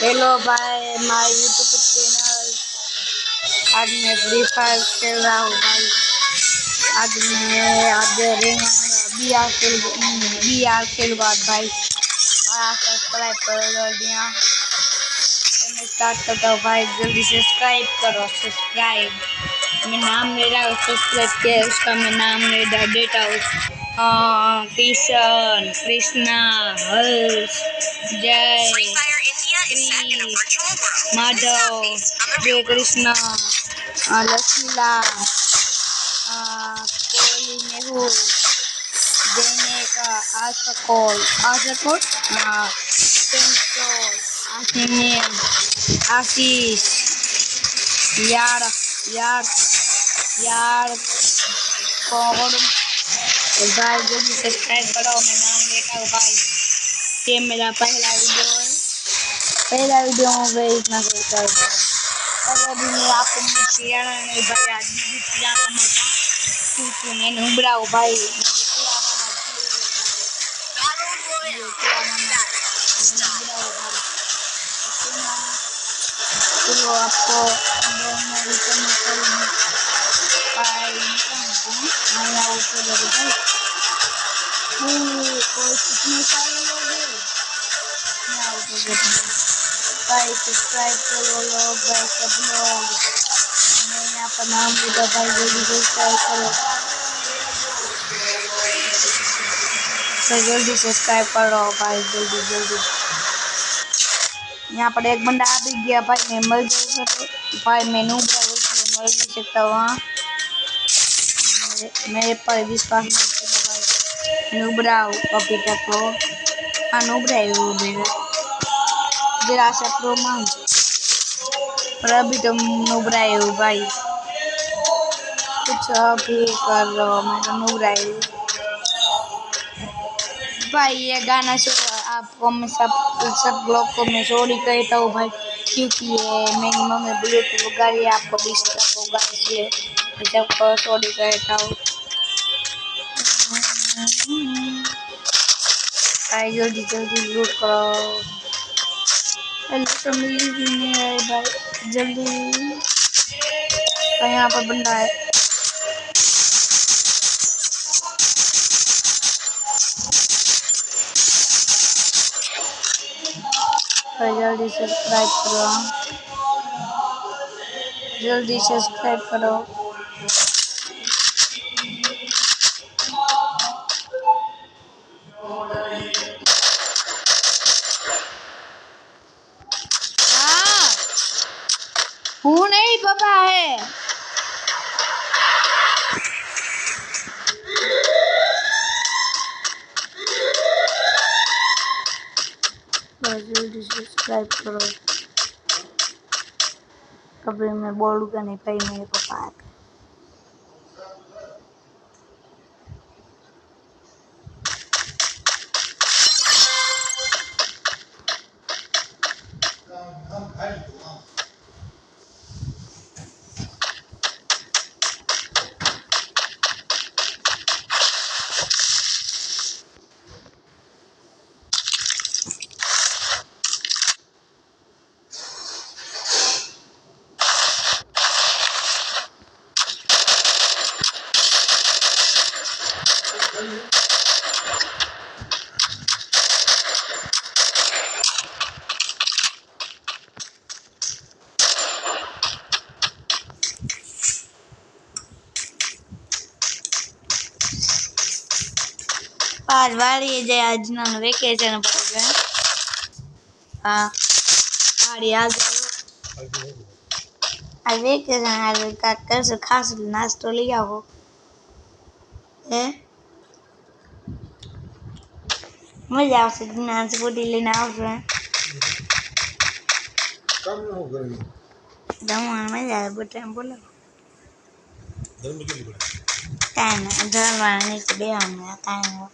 Hello भाई, my YouTube channel. आज मैं फ्री फायर खेल रहा हूँ भाई। आज बी आर खेलूँगा भाई। सब्सक्राइब कर दिया तो मैं स्टार्ट करता हूँ भाई। जल्दी से सब्सक्राइब करो। सब्सक्राइब मैं नाम ले रहा हूँ। सब्सक्राइब किया उसका मैं नाम ले देता हूँ। किशन, कृष्णा, हर्ष, जय, माधव, जय कृष्णा, लसीला, कोहली नेहरू, जैनेका, आशकोल, पेंटोल, आशीनेम, आशीष, यार यार यार कौन भाई। जल्दी सब्सक्राइब करो। मैं नाम लेता हूँ भाई। ये मेरा पहला वीडियो है। पहला वीडियो में भाई इतना सब्सक्राइब करो। और अभी मैं आपको नहीं भाई। आज भी पूरा कमाता क्योंकि मैं उबरा हूँ भाई। चलो आपको कोई कितने सारे लोग हैं भाई। सब्सक्राइब करो लोग भाई, सब लोग। मैं यहाँ पर नाम लिखा भाई। जल्दी सब्सक्राइब करो तो जल्दी सब्सक्राइब करो भाई। जल्दी जल्दी। यहाँ पर एक बंदा आ भी गया भाई। मैं मर जाऊँगा तो भाई मैं नूब मर भी सकता हूँ। वहाँ मेरे पर विश्वास नहीं करता भाई। नूब रहा हूँ अभी तक तो। हाँ नूब रहे हो मेरे जरा सा प्रो मांग, पर अभी तो नूब रहे हो भाई। कुछ अभी कर लो। मैं तो नूब रही हूँ भाई। ये गाना से आपको मैं सब लोग को मैं सॉरी कहता हूँ भाई, क्योंकि ये मेरी मम्मी ब्लूटूथ लगा रही है, आपको डिस्टर्ब होगा इसलिए मैं सबको सॉरी कहता हूँ भाई। जल्दी जल्दी लूट करो। तो मिली भी नहीं है भाई। जल्दी तो यहाँ पर बंदा है भाई। जल्दी सब्सक्राइब करो। जल्दी सब्सक्राइब करो। हाँ हूँ नहीं पापा है। जल्दी सब्सक्राइब करो। कभी मैं बोलूँगा नहीं भाई मेरे पापा। आज वाली जे आज ना वेकेशन पड़ गए। हाँ वाली आज आज वेकेशन आज का कर से खास नाश्तो लिया हो है। मजा आवશે ના સ્કૂટી લઈને આવશે કામ ન હો ગઈ દમણ મજા આવે બટા બોલો ધર્મ કેટલી પડે કાઈ ના ધરવા નીચે બેહવાનું કાઈ ના